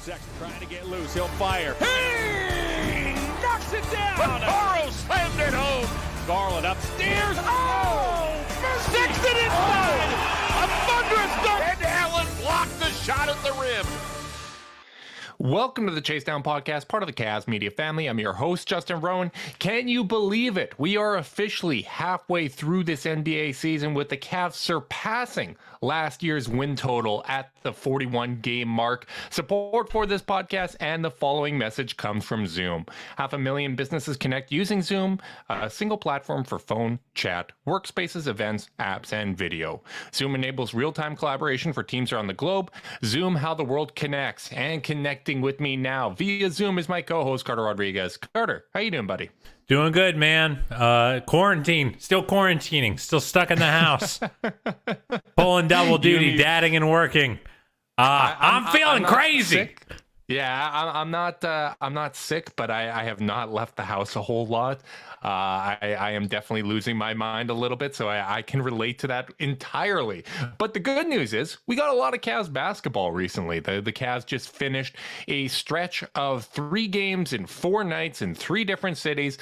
seconds, trying to get loose. He'll fire. Hey! Knocks it down. Burrow slammed it home. Garland upstairs. Oh! Sticks it inside. A thunderous dunk. And Allen blocked the shot at the rim. Welcome to the Chase Down Podcast, part of the Cavs Media family. I'm your host, Justin Rowan. Can you believe it? We are officially halfway through this NBA season with the Cavs surpassing last year's win total at the 41-game mark. Support for this podcast and the following message comes from Zoom. 500,000 businesses connect using Zoom, a single platform for phone, chat, workspaces, events, apps, and video. Zoom enables real-time collaboration for teams around the globe. Zoom, how the world connects. And connecting with me now via Zoom is my co-host, Carter Rodriguez. Carter, how you doing, buddy? Doing good, man. Still quarantining, still stuck in the house, pulling double duty, dadding and working. I'm feeling crazy. Sick. Yeah, I'm not sick, but I have not left the house a whole lot. I am definitely losing my mind a little bit, so I can relate to that entirely. But the good news is we got a lot of Cavs basketball recently. The Cavs just finished a stretch of 3 games in 4 nights in 3 different cities,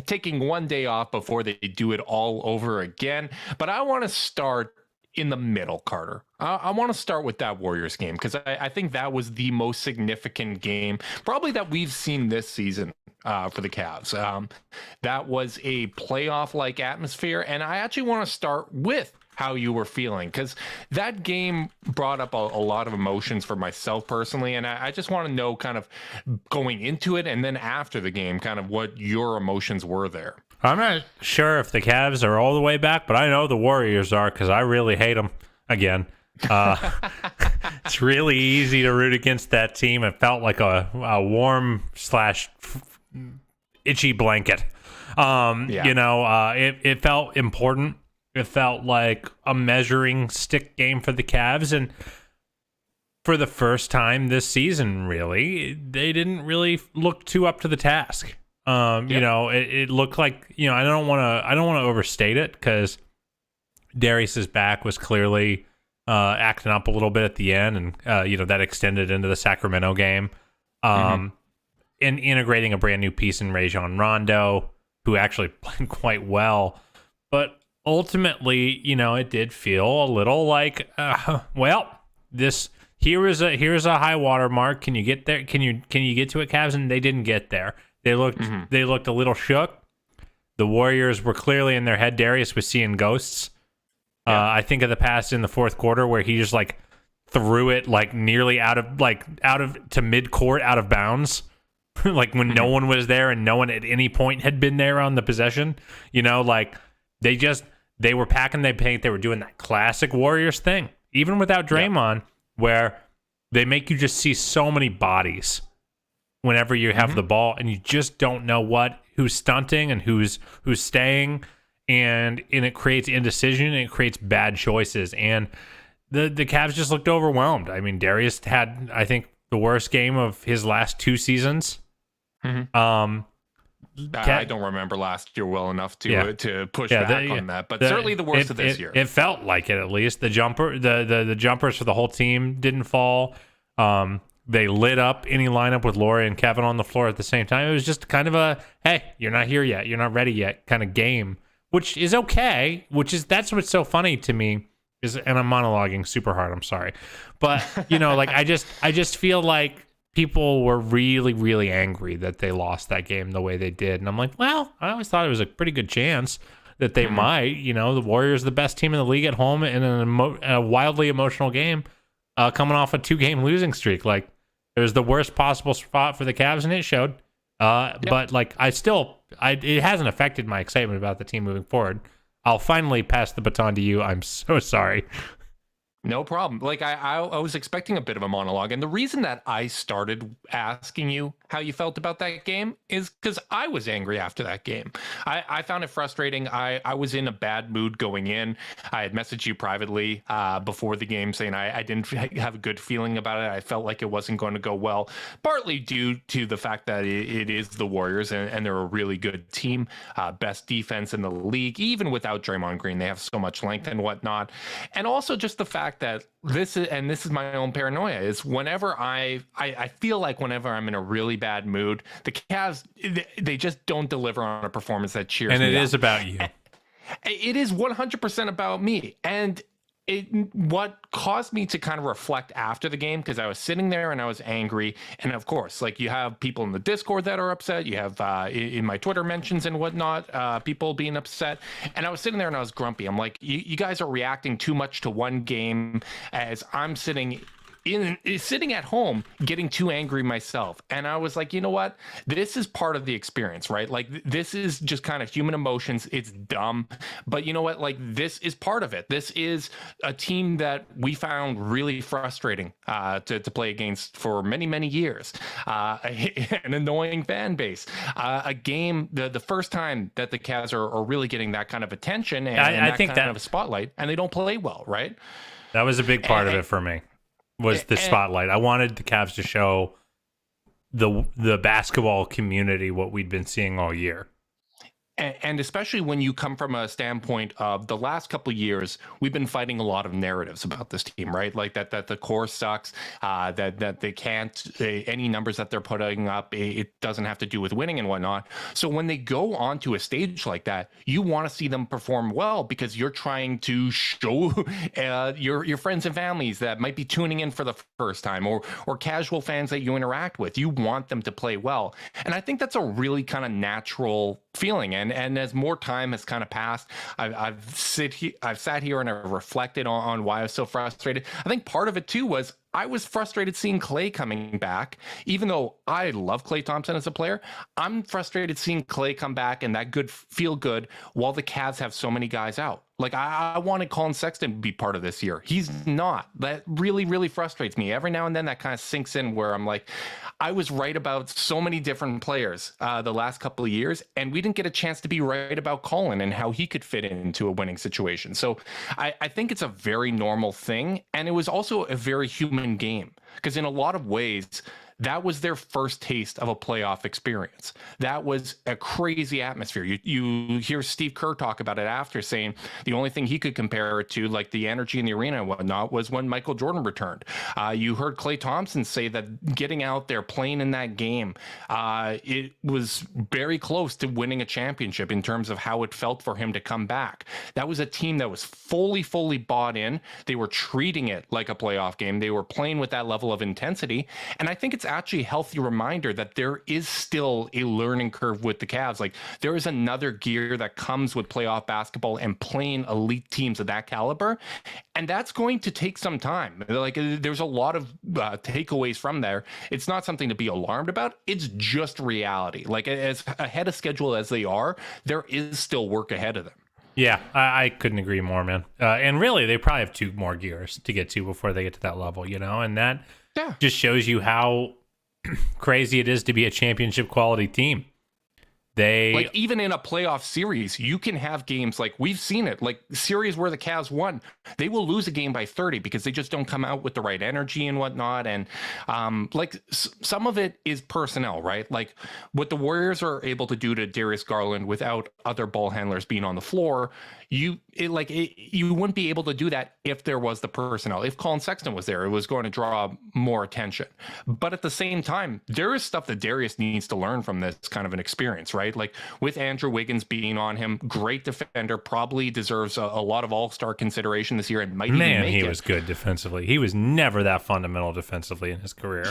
taking 1 day off before they do it all over again. But I want to start in the middle, Carter. I want to start with that Warriors game because I think that was the most significant game probably that we've seen this season for the Cavs. That was a playoff-like atmosphere, and I actually want to start with how you were feeling because that game brought up a lot of emotions for myself personally, and I just want to know kind of going into it and then after the game kind of what your emotions were there. I'm not sure if the Cavs are all the way back, but I know the Warriors are because I really hate them again. It's really easy to root against that team. It felt like a warm / itchy blanket. It felt important. It felt like a measuring stick game for the Cavs. And for the first time this season, really, they didn't really look too up to the task. It looked like, I don't want to overstate it because Darius's back was clearly acting up a little bit at the end, and that extended into the Sacramento game. And integrating a brand new piece in Rondo, who actually played quite well, but ultimately, it did feel a little like, here's a high water mark. Can you get there? Can you get to it, Cavs? And they didn't get there. They looked a little shook. The Warriors were clearly in their head. Darius was seeing ghosts. I think of the pass in the fourth quarter where he just threw it nearly out of to midcourt out of bounds, when no one was there and no one at any point had been there on the possession. They were packing their paint. They were doing that classic Warriors thing, even without Draymond, where they make you just see so many bodies whenever you have the ball, and you just don't know who's stunting and who's staying, and it creates indecision and it creates bad choices. And the Cavs just looked overwhelmed. I mean, Darius had, I think, the worst game of his last 2 seasons. I don't remember last year well enough to push back on that, but certainly the worst of this year. It felt like it, at least. The jumpers for the whole team didn't fall. They lit up any lineup with Lauri and Kevin on the floor at the same time. It was just kind of a, hey, you're not here yet, you're not ready yet kind of game, which is okay. That's what's so funny to me and I'm monologuing super hard. I'm sorry, but I just feel like people were really, really angry that they lost that game the way they did, and I'm like, well, I always thought it was a pretty good chance that they might. The Warriors are the best team in the league at home in a wildly emotional game, coming off a 2-game losing streak. It was the worst possible spot for the Cavs, and it showed. But it hasn't affected my excitement about the team moving forward. I'll finally pass the baton to you. I'm so sorry. No problem. I was expecting a bit of a monologue, and the reason that I started asking you how you felt about that game is because I was angry after that game. I found it frustrating. I was in a bad mood going in. I had messaged you privately before the game saying I didn't have a good feeling about it. I felt like it wasn't going to go well, partly due to the fact that it is the Warriors, and they're a really good team, best defense in the league, even without Draymond Green. They have so much length and whatnot, and also just the fact fact that this is my own paranoia, is whenever I feel like whenever I'm in a really bad mood, the Cavs, they just don't deliver on a performance that cheers me up. And it is about you. It is 100% about me. And what caused me to kind of reflect after the game, because I was sitting there and I was angry, and of course, like, you have people in the Discord that are upset, you have in my Twitter mentions and whatnot, people being upset, and I was sitting there and I was grumpy. I'm like, you guys are reacting too much to one game, as I'm sitting at home getting too angry myself. And I was like, you know what, this is part of the experience, right? Like, this is just kind of human emotions. It's dumb, but you know what, like, this is part of it. This is a team that we found really frustrating to play against for many years, an annoying fan base, a game, the first time that the Cavs are really getting that kind of attention and I think that kind of a spotlight, and they don't play well, right? That was a big part of it for me. Was the spotlight. I wanted the Cavs to show the basketball community what we'd been seeing all year. And especially when you come from a standpoint of the last couple of years, we've been fighting a lot of narratives about this team, right? Like that the core sucks, that they can't, any numbers that they're putting up, it doesn't have to do with winning and whatnot. So when they go onto a stage like that, you want to see them perform well, because you're trying to show your friends and families that might be tuning in for the first time, or casual fans that you interact with. You want them to play well. And I think that's a really kind of natural feeling. And as more time has kind of passed, I've sat here and I've reflected on why I was so frustrated. I think part of it too was I was frustrated seeing Klay coming back. Even though I love Klay Thompson as a player, I'm frustrated seeing Klay come back and that good feel good while the Cavs have so many guys out. Like, I wanted Colin Sexton to be part of this year. He's not. That really frustrates me. Every now and then that kind of sinks in, where I'm like, I was right about so many different players the last couple of years, and we didn't get a chance to be right about Colin and how he could fit into a winning situation. So I think it's a very normal thing. And it was also a very human game, because in a lot of ways, that was their first taste of a playoff experience. That was a crazy atmosphere. You hear Steve Kerr talk about it after, saying the only thing he could compare it to, like the energy in the arena and whatnot, was when Michael Jordan returned. You heard Klay Thompson say that getting out there, playing in that game, it was very close to winning a championship in terms of how it felt for him to come back. That was a team that was fully bought in. They were treating it like a playoff game. They were playing with that level of intensity. And I think it's actually a healthy reminder that there is still a learning curve with the Cavs. Like, there is another gear that comes with playoff basketball and playing elite teams of that caliber, and that's going to take some time. Like, there's a lot of takeaways from there. It's not something to be alarmed about. It's just reality. Like, as ahead of schedule as they are, there is still work ahead of them. Yeah, I couldn't agree more, man. And really, they probably have two more gears to get to before they get to that level, you know? And that just shows you how crazy it is to be a championship quality team. Like, even in a playoff series, you can have games like we've seen it, like series where the Cavs won, they will lose a game by 30 because they just don't come out with the right energy and whatnot. And some of it is personnel, right? Like what the Warriors are able to do to Darius Garland without other ball handlers being on the floor, you wouldn't be able to do that if there was the personnel. If Colin Sexton was there, it was going to draw more attention. But at the same time, there is stuff that Darius needs to learn from this kind of an experience, right? Like with Andrew Wiggins being on him, great defender, probably deserves a lot of all-star consideration this year, and might even make it. He was good defensively. He was never that fundamental defensively in his career.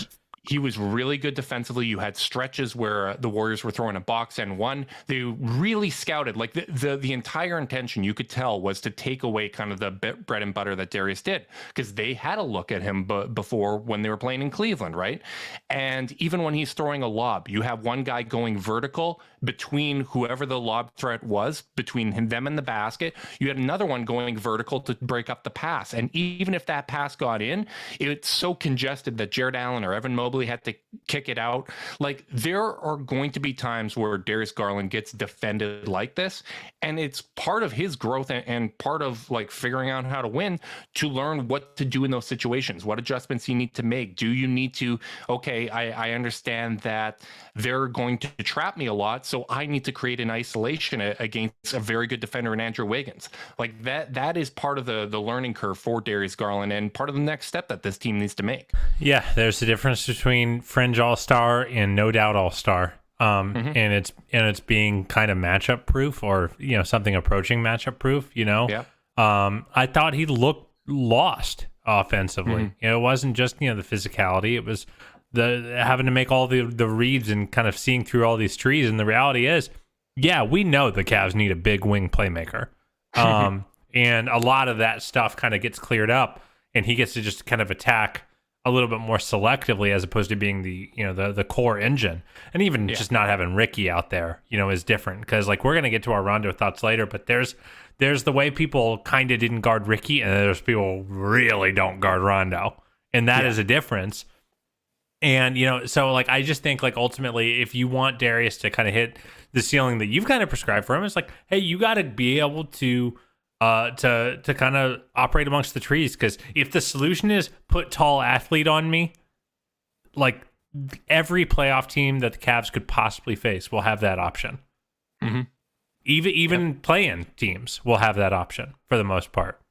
He was really good defensively. You had stretches where the Warriors were throwing a box and one. They really scouted. Like the entire intention, you could tell, was to take away kind of the bread and butter that Darius did, because they had a look at him before when they were playing in Cleveland, right? And even when he's throwing a lob, you have one guy going vertical between whoever the lob threat was, between them and the basket. You had another one going vertical to break up the pass. And even if that pass got in, it's so congested that Jared Allen or Evan Mobley probably had to kick it out. Like, there are going to be times where Darius Garland gets defended like this, and it's part of his growth and part of like figuring out how to win, to learn what to do in those situations, what adjustments you need to make. Do you need to, okay, I understand that they're going to trap me a lot, so I need to create an isolation against a very good defender in Andrew Wiggins. Like that is part of the learning curve for Darius Garland, and part of the next step that this team needs to make. Yeah, there's a difference between fringe all-star and no doubt all-star. And it's being kind of matchup proof, or something approaching matchup proof. Yeah. I thought he looked lost offensively. It wasn't just the physicality; it was the having to make all the reads and kind of seeing through all these trees. And the reality is, yeah, we know the Cavs need a big wing playmaker, and a lot of that stuff kind of gets cleared up, and he gets to just kind of attack a little bit more selectively, as opposed to being the core engine. And even just not having Ricky out there, is different, because like we're gonna get to our Rondo thoughts later, but there's the way people kind of didn't guard Ricky, and there's people really don't guard Rondo, and that is a difference. And so like I just think like ultimately, if you want Darius to kind of hit the ceiling that you've kind of prescribed for him, it's like, hey, you got to be able to kind of operate amongst the trees, because if the solution is put tall athlete on me, like every playoff team that the Cavs could possibly face will have that option. Even play-in teams will have that option for the most part.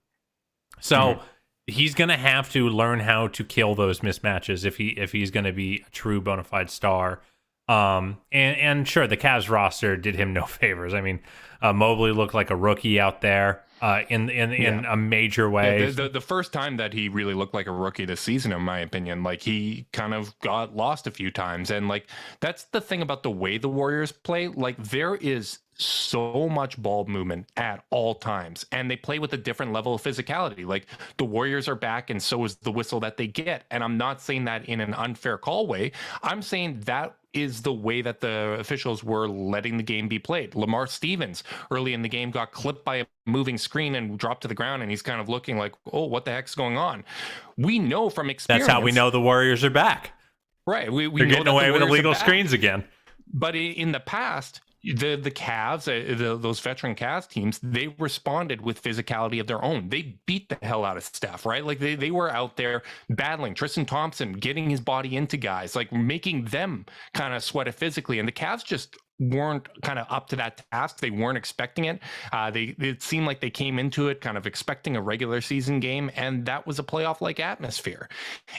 So he's going to have to learn how to kill those mismatches if he's going to be a true bona fide star. And sure, the Cavs roster did him no favors. I mean, Mobley looked like a rookie out there in a major way. Yeah, the first time that he really looked like a rookie this season, in my opinion, like he kind of got lost a few times. And like, that's the thing about the way the Warriors play. Like, there is so much ball movement at all times, and they play with a different level of physicality. Like, the Warriors are back, and so is the whistle that they get. And I'm not saying that in an unfair call way. I'm saying that is the way that the officials were letting the game be played. Lamar Stevens early in the game got clipped by a moving screen and dropped to the ground, and he's kind of looking like, oh, what the heck's going on? We know from experience. That's how we know the Warriors are back. Right. They're getting away with illegal screens again. But in the past, the Cavs, those veteran Cavs teams, they responded with physicality of their own. They beat the hell out of Steph, right? Like they were out there battling. Tristan Thompson getting his body into guys, like making them kind of sweat it physically. And the Cavs just weren't kind of up to that task. They weren't expecting it. It seemed like they came into it kind of expecting a regular season game, and that was a playoff-like atmosphere.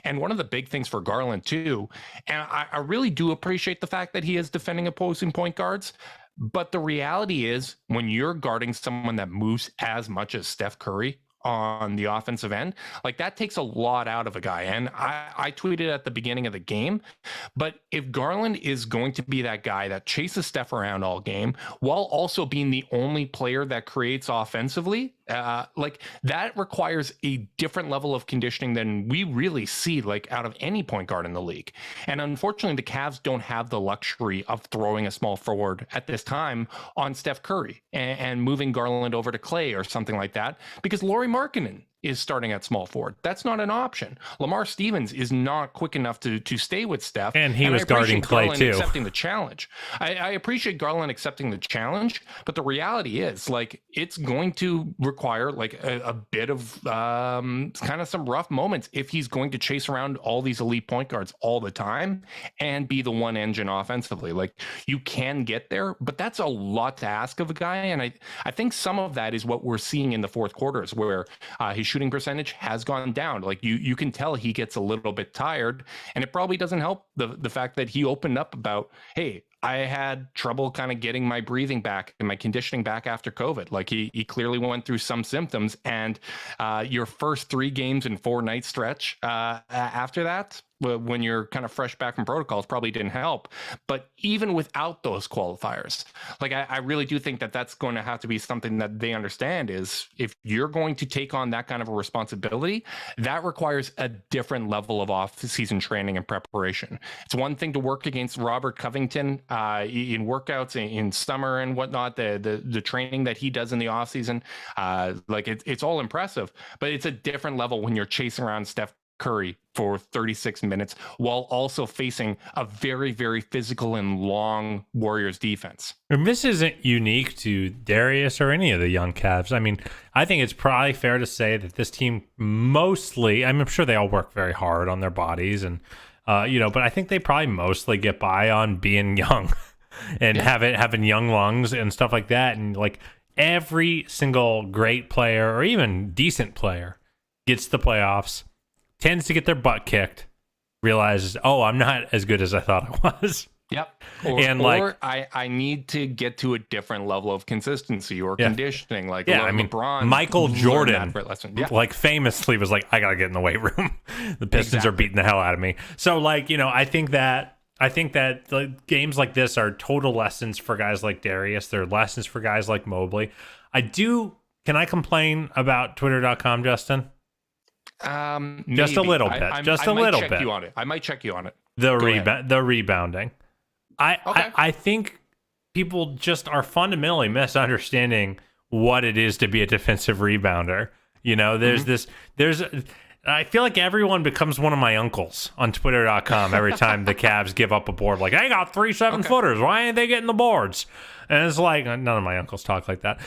And one of the big things for Garland too, and I really do appreciate the fact that he is defending opposing point guards, but the reality is, when you're guarding someone that moves as much as Steph Curry on the offensive end, like that takes a lot out of a guy. And I tweeted at the beginning of the game, but if Garland is going to be that guy that chases Steph around all game while also being the only player that creates offensively, like that requires a different level of conditioning than we really see like out of any point guard in the league. And unfortunately, the Cavs don't have the luxury of throwing a small forward at this time on Steph Curry and moving Garland over to Klay or something like that, because Lauri Markkanen is starting at small forward. That's not an option. Lamar Stevens is not quick enough to stay with Steph. And he was guarding Klay too. Accepting the challenge. I appreciate Garland accepting the challenge, but the reality is like it's going to require like a bit of kind of some rough moments if he's going to chase around all these elite point guards all the time and be the one engine offensively. Like, you can get there, but that's a lot to ask of a guy. And I think some of that is what we're seeing in the fourth quarters, where his shooting percentage has gone down. Like you can tell he gets a little bit tired, and it probably doesn't help the fact that he opened up about, hey, I had trouble kind of getting my breathing back and my conditioning back after COVID. Like he clearly went through some symptoms, and your first 3 games and 4 night stretch after that, when you're kind of fresh back from protocols, probably didn't help. But even without those qualifiers, like I really do think that that's going to have to be something that they understand, is if you're going to take on that kind of a responsibility, that requires a different level of off-season training and preparation. It's one thing to work against Robert Covington in workouts in summer and whatnot, the training that he does in the offseason, like it's all impressive, but it's a different level when you're chasing around Steph Curry for 36 minutes while also facing a very, very physical and long Warriors defense. And this isn't unique to Darius or any of the young Cavs. I mean, I think it's probably fair to say that this team mostly, I'm sure they all work very hard on their bodies and, but I think they probably mostly get by on being young and having young lungs and stuff like that. And like every single great player or even decent player gets the playoffs, tends to get their butt kicked, realizes, oh, I'm not as good as I thought I was. Yep. Or I need to get to a different level of consistency or conditioning. Like LeBron, Michael Jordan, Yeah. like famously was like, I got to get in the weight room. The Pistons are beating the hell out of me. So like, I think that like, games like this are total lessons for guys like Darius. They're lessons for guys like Mobley. Can I complain about Twitter.com, Justin? Just a little bit. I might check you on it. The rebounding. I think people just are fundamentally misunderstanding what it is to be a defensive rebounder. I feel like everyone becomes one of my uncles on Twitter.com every time the Cavs give up a board. Like, I got 3 7-footers. Why ain't they getting the boards? And it's like, none of my uncles talk like that.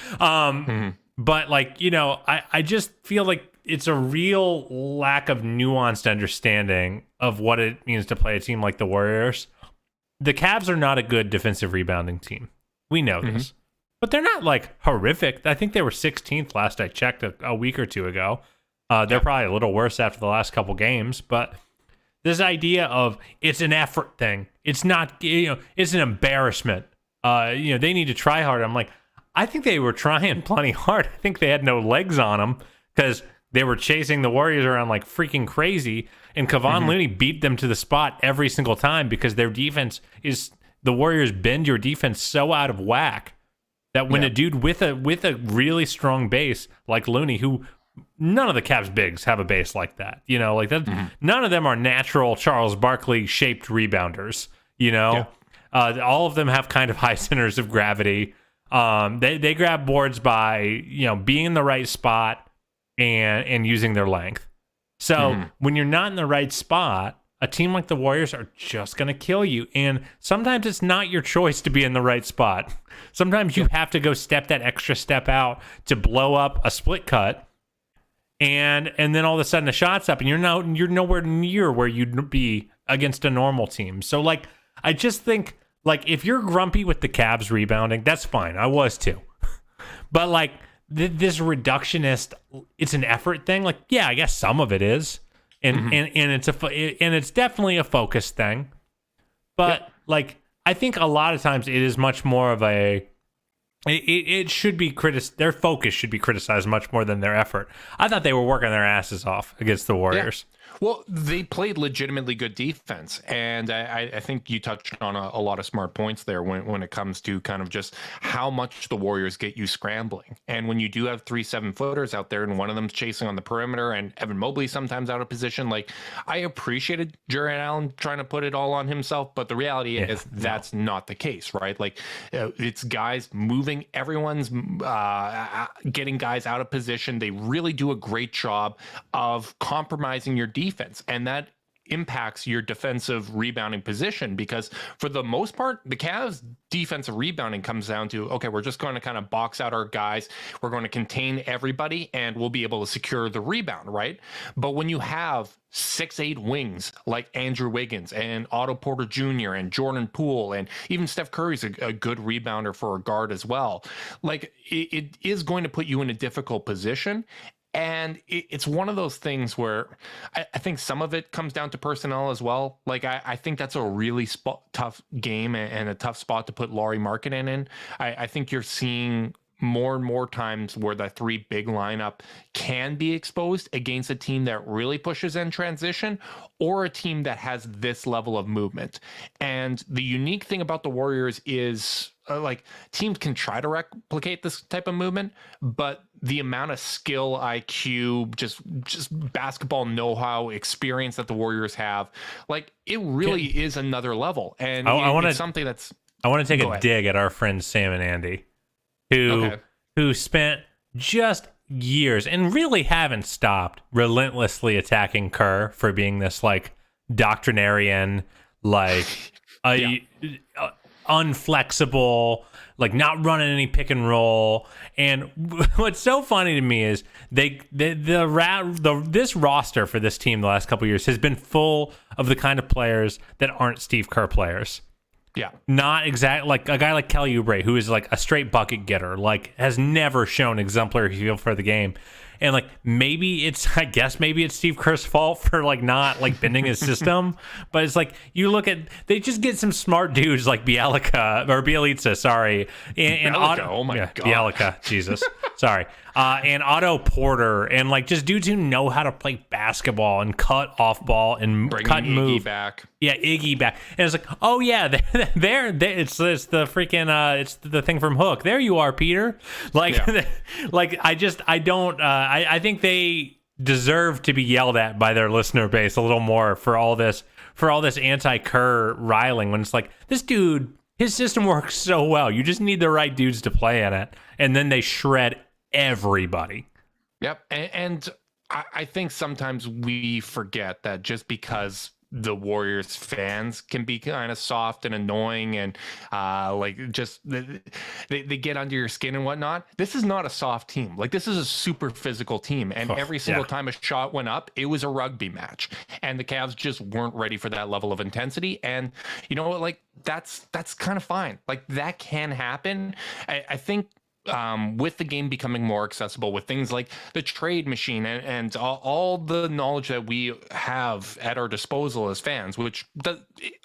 But like, I just feel like it's a real lack of nuanced understanding of what it means to play a team like the Warriors. The Cavs are not a good defensive rebounding team. We know this. But they're not like horrific. I think they were 16th last I checked a week or two ago. They're probably a little worse after the last couple games. But this idea of it's an effort thing. It's not, it's an embarrassment. They need to try harder. I'm like, I think they were trying plenty hard. I think they had no legs on them because they were chasing the Warriors around like freaking crazy, and Kevon Looney beat them to the spot every single time because their defense is, the Warriors bend your defense so out of whack that when a dude with a really strong base like Looney, who none of the Cavs bigs have a base like that, like that, none of them are natural Charles Barkley shaped rebounders, all of them have kind of high centers of gravity. They grab boards by, being in the right spot and using their length. So when you're not in the right spot, a team like the Warriors are just going to kill you. And sometimes it's not your choice to be in the right spot. Sometimes you have to go step that extra step out to blow up a split cut. And then all of a sudden the shot's up and you're nowhere near where you'd be against a normal team. So like, I just think like if you're grumpy with the Cavs rebounding, that's fine. I was too. But like, this reductionist, it's an effort thing. Like, yeah, I guess some of it is, and it's definitely a focus thing. But like, I think a lot of times it is much more of it should be their focus should be criticized much more than their effort. I thought they were working their asses off against the Warriors. Yeah. Well, they played legitimately good defense, and I think you touched on a lot of smart points there when it comes to kind of just how much the Warriors get you scrambling. And when you do have 3 7-footers out there, and one of them's chasing on the perimeter, and Evan Mobley sometimes out of position, like I appreciated Jarrett Allen trying to put it all on himself, but the reality is that's not the case, right? Like it's guys moving, everyone's getting guys out of position. They really do a great job of compromising your defense, and that impacts your defensive rebounding position, because for the most part the Cavs defensive rebounding comes down to, okay, we're just going to kind of box out our guys, we're going to contain everybody, and we'll be able to secure the rebound, right? But when you have 6'8" wings like Andrew Wiggins and Otto Porter Jr. and Jordan Poole, and even Steph Curry's a good rebounder for a guard as well, like it is going to put you in a difficult position. And it's one of those things where I think some of it comes down to personnel as well. Like, I think that's a really tough game and a tough spot to put Lauri Markkanen in. I think you're seeing more and more times where the 3 big lineup can be exposed against a team that really pushes in transition, or a team that has this level of movement. And the unique thing about the Warriors is like teams can try to replicate this type of movement, but the amount of skill, IQ, just basketball know-how, experience that the Warriors have, like it really is another level. And it's something that's, I want to take a dig at our friends Sam and Andy, who spent just years and really haven't stopped relentlessly attacking Kerr for being this like doctrinarian, like unflexible, like not running any pick and roll. And what's so funny to me is this roster for this team the last couple of years has been full of the kind of players that aren't Steve Kerr players. Yeah. Not exactly like a guy like Kelly Oubre, who is like a straight bucket getter, like has never shown exemplary feel for the game. And like maybe it's Steve Kerr's fault for like not like bending his system, but it's like you look at they just get some smart dudes like Bielitsa, sorry, and Bielica, oh my god, Bielica, Jesus, sorry, and Otto Porter, and like just dudes who know how to play basketball and cut off ball and cut and move back. Yeah, Iggy back, and it's like, oh yeah, there, it's the freaking it's the thing from Hook. There you are, Peter. Like, like I think they deserve to be yelled at by their listener base a little more for all this anti-Kerr riling. When it's like, this dude, his system works so well. You just need the right dudes to play in it, and then they shred everybody. Yep, and I think sometimes we forget that just because the Warriors fans can be kind of soft and annoying and like just they get under your skin and whatnot. This is not a soft team. Like, this is a super physical team, and every single time a shot went up, it was a rugby match, and the Cavs just weren't ready for that level of intensity. And you know what, like that's kind of fine. Like, that can happen. I think with the game becoming more accessible, with things like the trade machine and all the knowledge that we have at our disposal as fans, which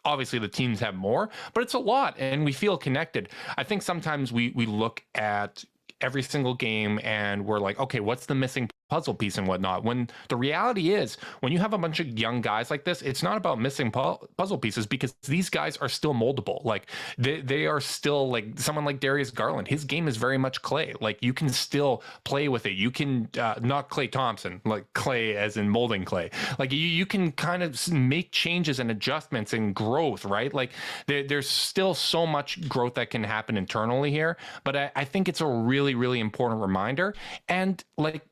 obviously the teams have more, but it's a lot and we feel connected. I think sometimes we look at every single game and we're like, okay, what's the missing puzzle piece and whatnot, when the reality is, when you have a bunch of young guys like this, it's not about missing puzzle pieces, because these guys are still moldable. Like they are still, like someone like Darius Garland, his game is very much Klay. Like, you can still play with it. You can not Klay Thompson, like Klay as in molding Klay. Like you can kind of make changes and adjustments and growth, right? Like there's still so much growth that can happen internally here, but I think it's a really, really important reminder. And like,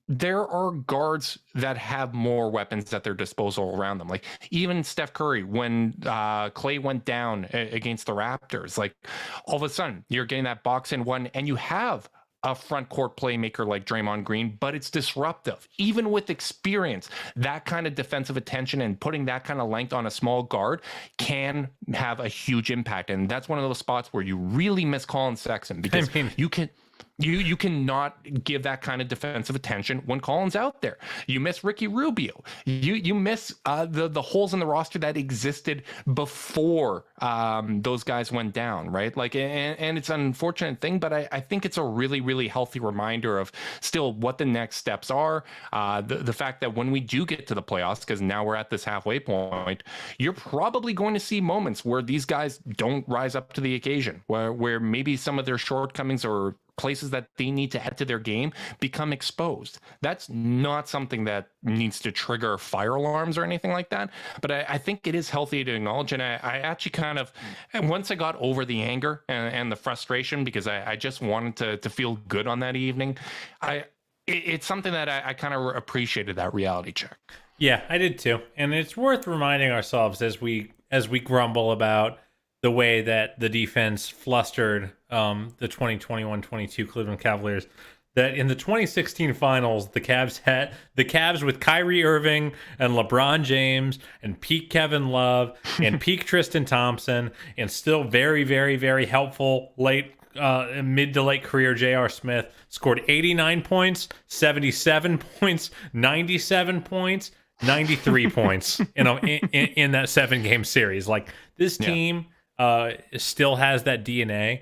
there are guards that have more weapons at their disposal around them. Like even Steph Curry, when Klay went down against the Raptors, like all of a sudden you're getting that box in one, and you have a front court playmaker like Draymond Green, but it's disruptive. Even with experience, that kind of defensive attention and putting that kind of length on a small guard can have a huge impact. And that's one of those spots where you really miss Colin Sexton, because you cannot give that kind of defensive attention when Colin's out there. You miss Ricky Rubio. You miss the holes in the roster that existed before those guys went down, right? Like, and it's an unfortunate thing, but I think it's a really, really healthy reminder of still what the next steps are. The fact that when we do get to the playoffs, because now we're at this halfway point, you're probably going to see moments where these guys don't rise up to the occasion, where maybe some of their shortcomings or places that they need to add to their game become exposed. That's not something that needs to trigger fire alarms or anything like that. But I think it is healthy to acknowledge. And I actually kind of, once I got over the anger and the frustration, because I just wanted to feel good on that evening, it's something that I kind of appreciated, that reality check. Yeah, I did too. And it's worth reminding ourselves as we grumble about the way that the defense flustered the 2021-22 Cleveland Cavaliers, that in the 2016 finals, the Cavs with Kyrie Irving and LeBron James and peak Kevin Love and peak Tristan Thompson and still very, very, very helpful mid to late career J.R. Smith scored 89 points, 77 points, 97 points, 93 points in that 7-game series. Like, this team still has that DNA.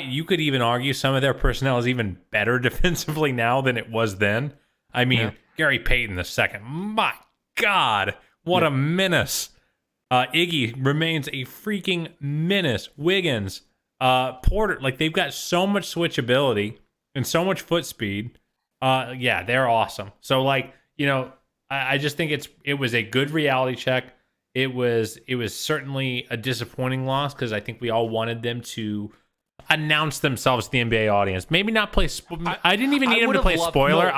You could even argue some of their personnel is even better defensively now than it was then. I mean, Gary Payton II, my God, what a menace. Iggy remains a freaking menace. Wiggins, Porter, like, they've got so much switchability and so much foot speed. They're awesome. So, like, I just think it was a good reality check. It was certainly a disappointing loss, because I think we all wanted them to announce themselves to the NBA audience. Maybe not play. I didn't even need him to play spoiler.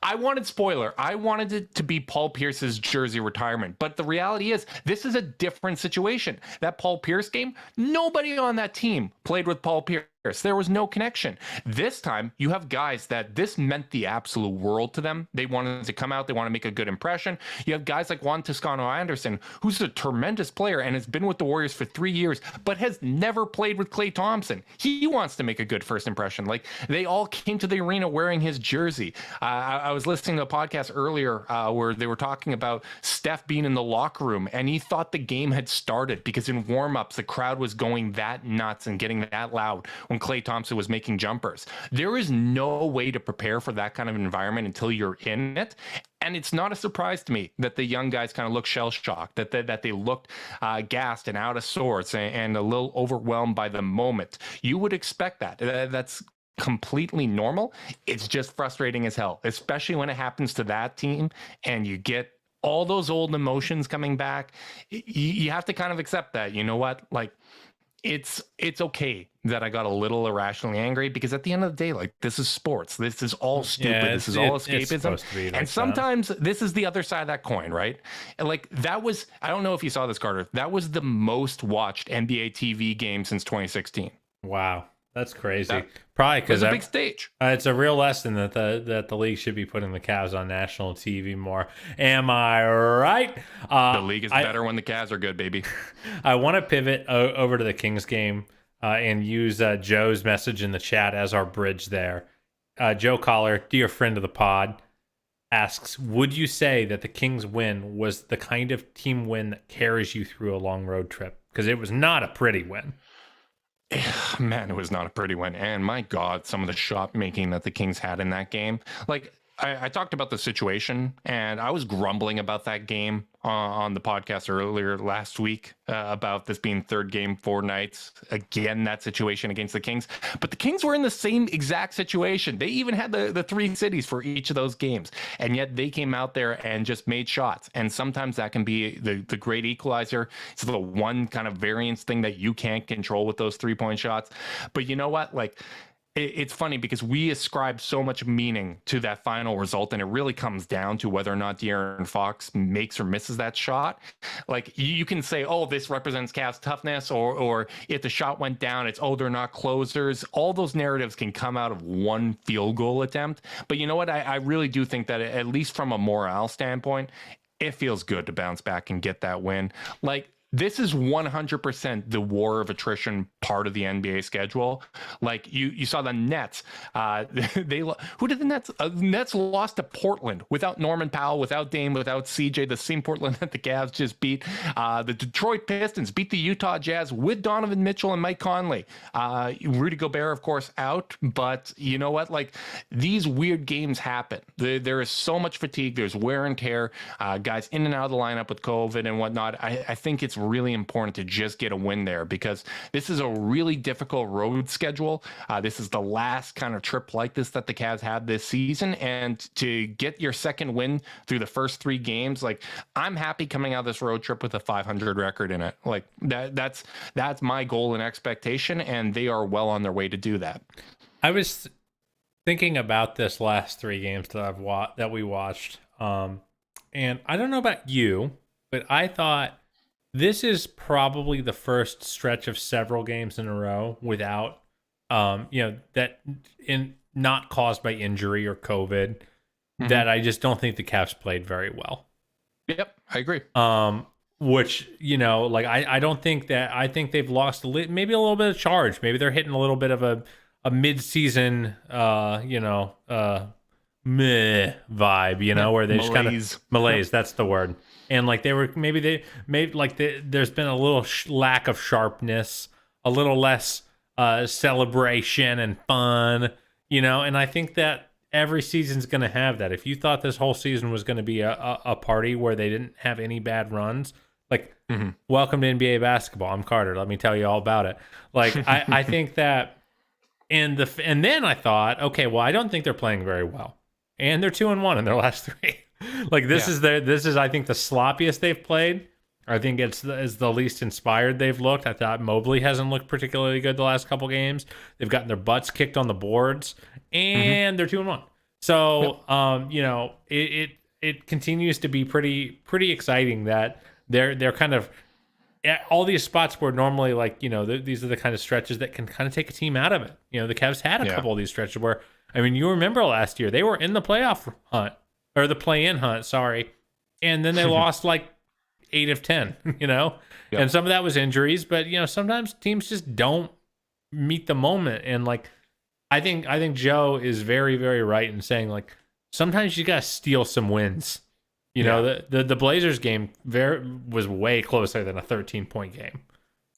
I wanted spoiler. I wanted it to be Paul Pierce's jersey retirement. But the reality is, this is a different situation. That Paul Pierce game, nobody on that team played with Paul Pierce. There was no connection. This time, you have guys that this meant the absolute world to them. They wanted to come out. They want to make a good impression. You have guys like Juan Toscano-Anderson, who's a tremendous player and has been with the Warriors for 3 years, but has never played with Klay Thompson. He wants to make a good first impression. Like, they all came to the arena wearing his jersey. I was listening to a podcast earlier where they were talking about Steph being in the locker room, and he thought the game had started because in warm-ups, the crowd was going that nuts and getting that loud when Klay Thompson was making jumpers. There is no way to prepare for that kind of environment until you're in it. And it's not a surprise to me that the young guys kind of look shell-shocked, that they looked gassed and out of sorts and a little overwhelmed by the moment. You would expect that. That's completely normal. It's just frustrating as hell, especially when it happens to that team and you get all those old emotions coming back. You have to kind of accept that. You know what? Like, it's okay that I got a little irrationally angry because at the end of the day, like, this is sports. This is all stupid. Yeah, this is all escapism. And sometimes this is the other side of that coin, right? And like, that was, I don't know if you saw this, Carter, that was the most watched NBA TV game since 2016. Wow. That's crazy. Probably because it's a big stage. It's a real lesson that the league should be putting the Cavs on national TV more. Am I right? The league is better when the Cavs are good, baby. I want to pivot over to the Kings game and use Joe's message in the chat as our bridge there. Joe Collar, dear friend of the pod, asks, would you say that the Kings win was the kind of team win that carries you through a long road trip? Because it was not a pretty win. Man, it was not a pretty win. And my God, some of the shot making that the Kings had in that game. Like, I talked about the situation, and I was grumbling about that game on the podcast earlier last week about this being third game, 4 nights. Again, that situation against the Kings. But the Kings were in the same exact situation. They even had the 3 cities for each of those games. And yet they came out there and just made shots. And sometimes that can be the great equalizer. It's the one kind of variance thing that you can't control with those 3-point shots. But you know what? Like, it's funny because we ascribe so much meaning to that final result, and it really comes down to whether or not De'Aaron Fox makes or misses that shot. Like, you can say, oh, this represents Cavs toughness, or if the shot went down, it's, oh, they're not closers. All those narratives can come out of one field goal attempt. But you know what? I really do think that, at least from a morale standpoint, it feels good to bounce back and get that win. Like, this is 100% the war of attrition part of the NBA schedule. Like, you saw the Nets. Who did the Nets? Nets lost to Portland without Norman Powell, without Dame, without CJ. The same Portland that the Cavs just beat. The Detroit Pistons beat the Utah Jazz with Donovan Mitchell and Mike Conley. Rudy Gobert, of course, out. But you know what? Like, these weird games happen. There is so much fatigue. There's wear and tear. Guys in and out of the lineup with COVID and whatnot. I think it's really important to just get a win there because this is a really difficult road schedule. This is the last kind of trip like this that the Cavs had this season, and to get your second win through the first 3 games, like, I'm happy coming out of this road trip with a 500 record in it. Like, that's my goal and expectation, and they are well on their way to do that. I was thinking about this last 3 games that we watched, and I don't know about you, but I thought this is probably the first stretch of several games in a row without, that not caused by injury or COVID, that I just don't think the Cavs played very well. Yep, I agree. Which, like, I don't think that, I think they've lost maybe a little bit of charge. Maybe they're hitting a little bit of a mid-season, meh vibe, where they just kind of malaise. That's the word. And like there's been a little lack of sharpness, a little less celebration and fun, and I think that every season's going to have that. If you thought this whole season was going to be a party where they didn't have any bad runs, like, welcome to NBA basketball. I'm Carter. Let me tell you all about it. Like, I think that, and then I thought, okay, well, I don't think they're playing very well. And they're 2-1 in their last 3. Like, this is I think the sloppiest they've played I think it's the least inspired they've looked. I thought Mobley hasn't looked particularly good the last couple games. They've gotten their butts kicked on the boards, and they're 2-1. So, it continues to be pretty exciting that they're kind of at all these spots where normally, like, these are the kind of stretches that can kind of take a team out of it. The Cavs had a couple of these stretches where, I mean, you remember last year they were in the playoff hunt, or the play-in hunt, sorry, and then they lost like 8 of 10, and some of that was injuries, but sometimes teams just don't meet the moment. And like, I think Joe is very, very right in saying, like, sometimes you got to steal some wins. The Blazers game was way closer than a 13-point game.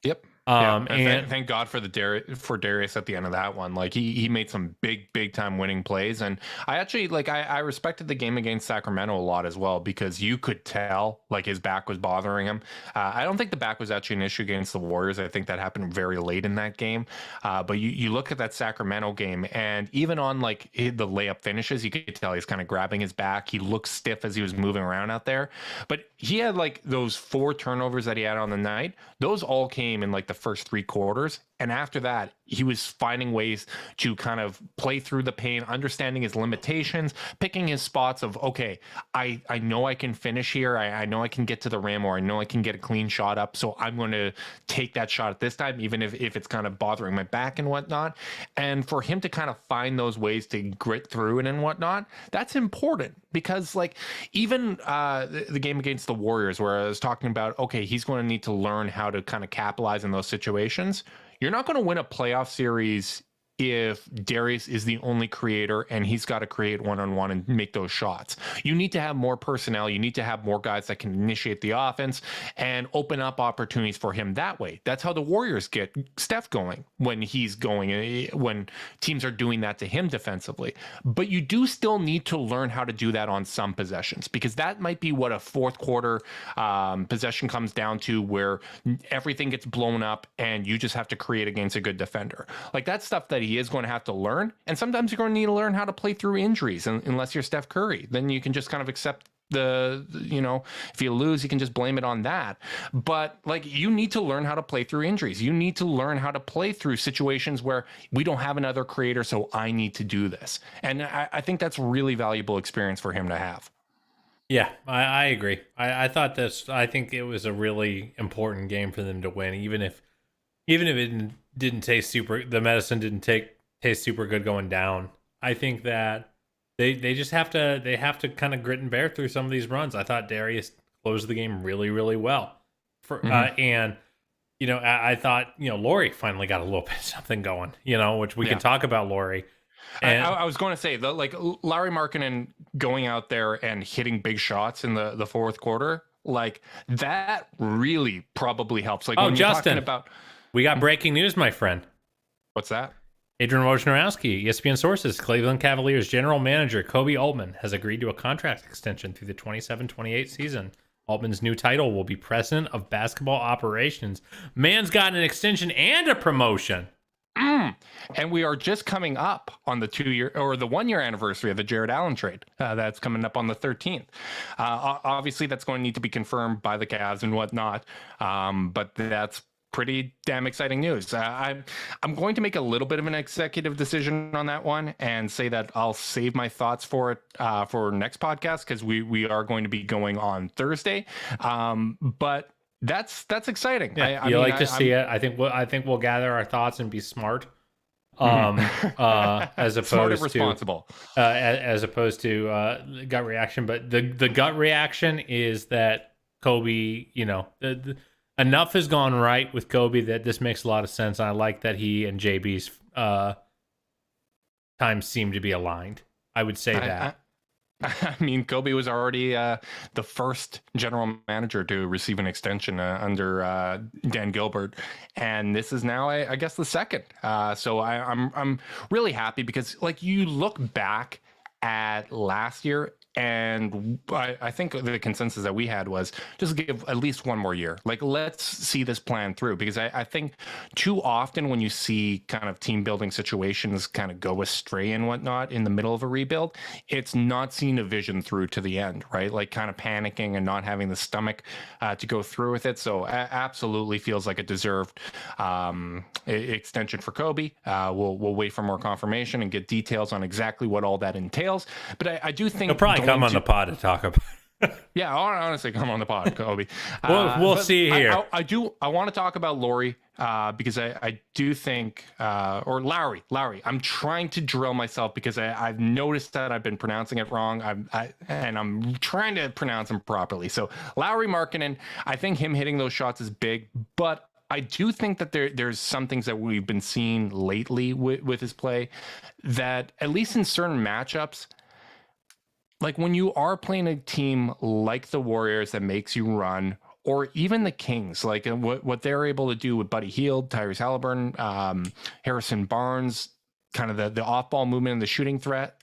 Yep. And thank God for Darius at the end of that one. Like, he made some big time winning plays, and I actually I respected the game against Sacramento a lot as well, because you could tell like his back was bothering him. I don't think the back was actually an issue against the Warriors. I think that happened very late in that game. But you look at that Sacramento game, and even on like the layup finishes, you could tell he's kind of grabbing his back. He looked stiff as he was moving around out there. But he had like those 4 turnovers that he had on the night. Those all came in like the first 3 quarters, and after that he was finding ways to kind of play through the pain, understanding his limitations, picking his spots of, okay, I know I can finish here, I know I can get to the rim, or I know I can get a clean shot up, so I'm going to take that shot at this time, even if it's kind of bothering my back and whatnot. And for him to kind of find those ways to grit through it and whatnot, that's important, because like even the game against the Warriors, where I was talking about, okay, he's going to need to learn how to kind of capitalize in those situations. You're not going to win a playoff series if Darius is the only creator and he's got to create one-on-one and make those shots. You need to have more personnel. You need to have more guys that can initiate the offense and open up opportunities for him that way. That's how the Warriors get Steph going when he's going, when teams are doing that to him defensively. But you do still need to learn how to do that on some possessions, because that might be what a fourth quarter possession comes down to, where everything gets blown up and you just have to create against a good defender. Like, that's stuff that he is going to have to learn. And sometimes you're going to need to learn how to play through injuries. And unless you're Steph Curry, then you can just kind of accept if you lose, you can just blame it on that. But like, you need to learn how to play through injuries. You need to learn how to play through situations where we don't have another creator, so I need to do this. And I think that's really valuable experience for him to have. Yeah, I agree. I think it was a really important game for them to win, even if it didn't taste super, the medicine didn't taste super good going down. I think that they just have to kind of grit and bear through some of these runs. I thought Darius closed the game really, really well. And I thought, Lauri finally got a little bit of something going, which we can talk about Lauri. And I was going to say, Lauri Markkanen going out there and hitting big shots in the fourth quarter, like, that really probably helps. Like, when Justin, you're talking about, we got breaking news, my friend. What's that? Adrian Wojnarowski, ESPN sources, Cleveland Cavaliers general manager Kobe Altman has agreed to a contract extension through the 27-28 season. Altman's new title will be president of basketball operations. Man's got an extension and a promotion. And we are just coming up on the 2-year or the 1-year anniversary of the Jared Allen trade. That's coming up on the 13th. Obviously, that's going to need to be confirmed by the Cavs and whatnot. But that's pretty damn exciting news. I'm going to make a little bit of an executive decision on that one and say that I'll save my thoughts for it for next podcast, because we are going to be going on Thursday. But that's exciting. Yeah, you like to see it. I think we'll gather our thoughts and be smart. As opposed smart and responsible. As opposed to gut reaction. But the gut reaction is that Kobe, enough has gone right with Kobe that this makes a lot of sense. And I like that he and JB's times seem to be aligned. I would say that. I mean, Kobe was already the first general manager to receive an extension under Dan Gilbert, and this is now, I guess, the second. So I'm really happy, because like, you look back at last year And I think the consensus that we had was just give at least one more year. Like, let's see this plan through, because I think too often when you see kind of team building situations kind of go astray and whatnot in the middle of a rebuild, it's not seeing a vision through to the end, right? Like kind of panicking and not having the stomach to go through with it. So absolutely feels like a deserved extension for Kobe. We'll wait for more confirmation and get details on exactly what all that entails. But I do think he'll probably come on the pod to talk about. Yeah, honestly, come on the pod, Kobe. We'll see here. I want to talk about Lauri because I do think, or Lauri. I'm trying to drill myself because I've noticed that I've been pronouncing it wrong. I'm trying to pronounce him properly. So Lauri Markkanen, I think him hitting those shots is big, but I do think that there's some things that we've been seeing lately with his play that, at least in certain matchups, like when you are playing a team like the Warriors that makes you run, or even the Kings, like what they're able to do with Buddy Hield, Tyrese Halliburton, Harrison Barnes, kind of the off-ball movement and the shooting threat,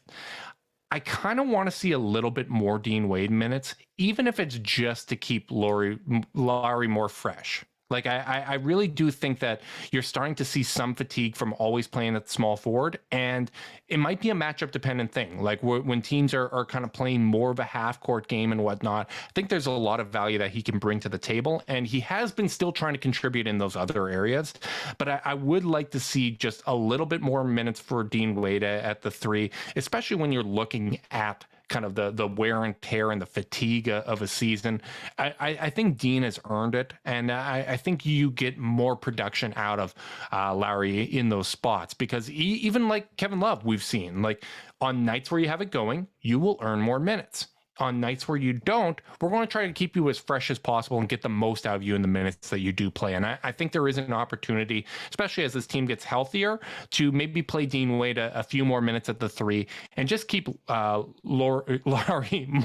I kind of want to see a little bit more Dean Wade minutes, even if it's just to keep Lauri more fresh. Like, I really do think that you're starting to see some fatigue from always playing at the small forward, and it might be a matchup dependent thing. Like when teams are kind of playing more of a half court game and whatnot, I think there's a lot of value that he can bring to the table, and he has been still trying to contribute in those other areas. But I would like to see just a little bit more minutes for Dean Wade at the three, especially when you're looking at kind of the wear and tear and the fatigue of a season. I think Dean has earned it, and I think you get more production out of Lauri in those spots, because even like Kevin Love, we've seen, like, on nights where you have it going, you will earn more minutes. On nights where you don't, we're going to try to keep you as fresh as possible and get the most out of you in the minutes that you do play. And I think there is an opportunity, especially as this team gets healthier, to maybe play Dean Wade a few more minutes at the three and just keep Lauri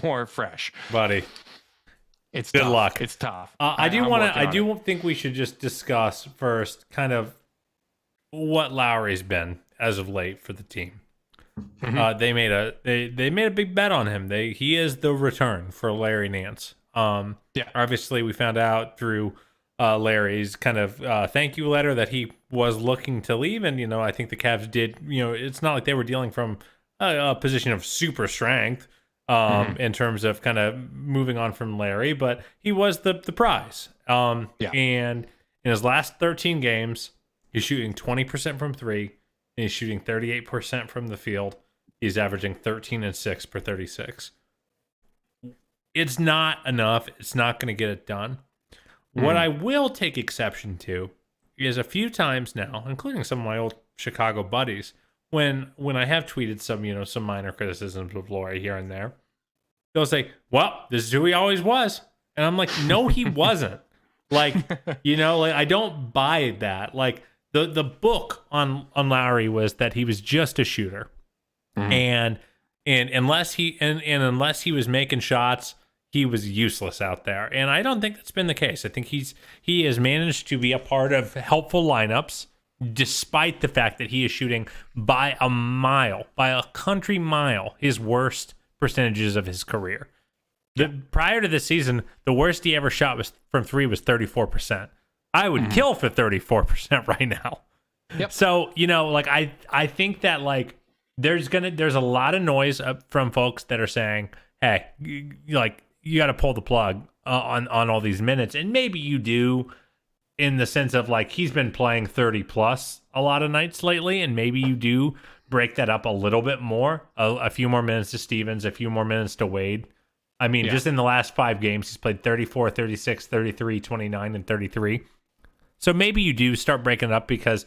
more fresh. Buddy, it's good tough. luck. It's tough. I do think we should just discuss first kind of what Lowry's been as of late for the team. Mm-hmm. They made a big bet on him. He is the return for Larry Nance. Obviously we found out through Larry's kind of thank you letter that he was looking to leave, and I think the Cavs did. It's not like they were dealing from a position of super strength in terms of kind of moving on from Larry, but he was the prize. And in his last 13 games, he's shooting 20% from three. He's shooting 38% from the field. He's averaging 13 and 6 per 36. It's not enough. It's not going to get it done. What I will take exception to is a few times now, including some of my old Chicago buddies, when I have tweeted some minor criticisms of Lauri here and there, they'll say, "Well, this is who he always was," and I'm like, "No, he wasn't." Like I don't buy that. Like. The book on Lauri was that he was just a shooter, and unless he was making shots, he was useless out there. And I don't think that's been the case. I think he has managed to be a part of helpful lineups, despite the fact that he is shooting by a country mile, his worst percentages of his career. Prior to this season, the worst he ever shot from three was 34%. I would kill for 34% right now. Yep. So, I think that there's a lot of noise from folks that are saying, "Hey, you got to pull the plug on all these minutes." And maybe you do, in the sense of he's been playing 30 plus a lot of nights lately, and maybe you do break that up a little bit more, a few more minutes to Stevens, a few more minutes to Wade. I mean, just in the last 5 games, he's played 34, 36, 33, 29, and 33. So maybe you do start breaking it up, because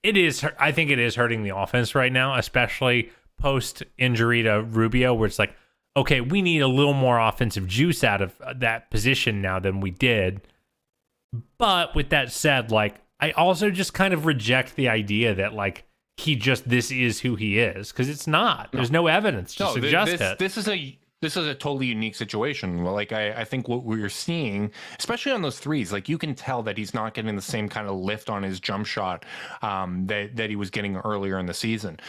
I think it is hurting the offense right now, especially post-injury to Rubio, where it's like, okay, we need a little more offensive juice out of that position now than we did. But with that said, I also just kind of reject the idea that this is who he is, because it's not. There's no evidence to suggest it. This is this is a totally unique situation. Like I think what we're seeing, especially on those threes, like you can tell that he's not getting the same kind of lift on his jump shot that he was getting earlier in the season.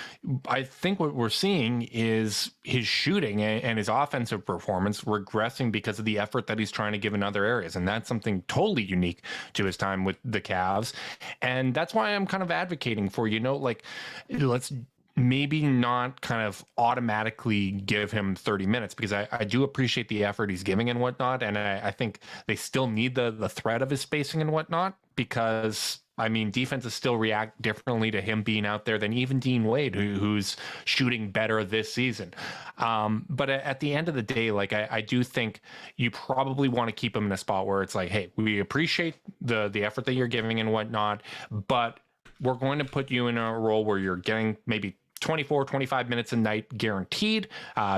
I think what we're seeing is his shooting and his offensive performance regressing because of the effort that he's trying to give in other areas, and that's something totally unique to his time with the Cavs, and that's why I'm kind of advocating for, like, let's maybe not kind of automatically give him 30 minutes, because I do appreciate the effort he's giving and whatnot. And I think they still need the threat of his spacing and whatnot, because I mean, defenses still react differently to him being out there than even Dean Wade, who's shooting better this season. But at the end of the day, like I do think you probably want to keep him in a spot where it's like, hey, we appreciate the effort that you're giving and whatnot, but we're going to put you in a role where you're getting maybe 24, 25 minutes a night guaranteed,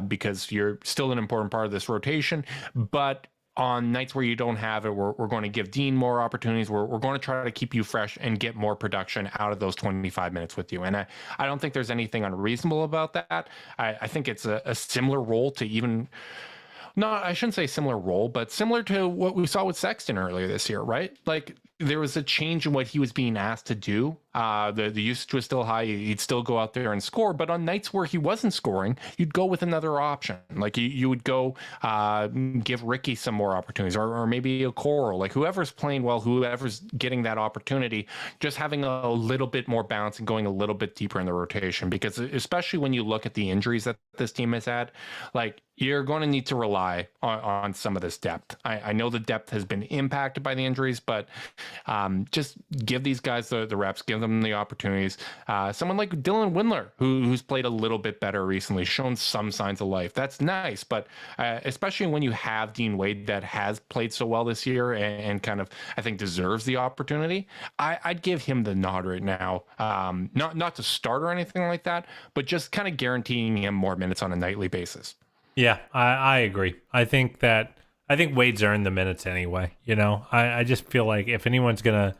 because you're still an important part of this rotation. But on nights where you don't have it, we're going to give Dean more opportunities. We're going to try to keep you fresh and get more production out of those 25 minutes with you. And I don't think there's anything unreasonable about that. I think it's a similar role to even... No, I shouldn't say similar role, but similar to what we saw with Sexton earlier this year, right? Like there was a change in what he was being asked to do. The usage was still high. He'd still go out there and score, but on nights where he wasn't scoring, you'd go with another option. Like you would go give Ricky some more opportunities, or maybe a Coral, like whoever's playing well, whoever's getting that opportunity, just having a little bit more balance and going a little bit deeper in the rotation. Because especially when you look at the injuries that this team has had, like you're going to need to rely on some of this depth. I know the depth has been impacted by the injuries, but just give these guys the reps, give them the opportunities. Someone like Dylan Windler, who's played a little bit better recently, shown some signs of life. That's nice, but especially when you have Dean Wade that has played so well this year and kind of, I think, deserves the opportunity, I'd give him the nod right now. Not to start or anything like that, but just kind of guaranteeing him more minutes on a nightly basis. Yeah, I agree. I think Wade's earned the minutes anyway. I just feel like if anyone's gonna,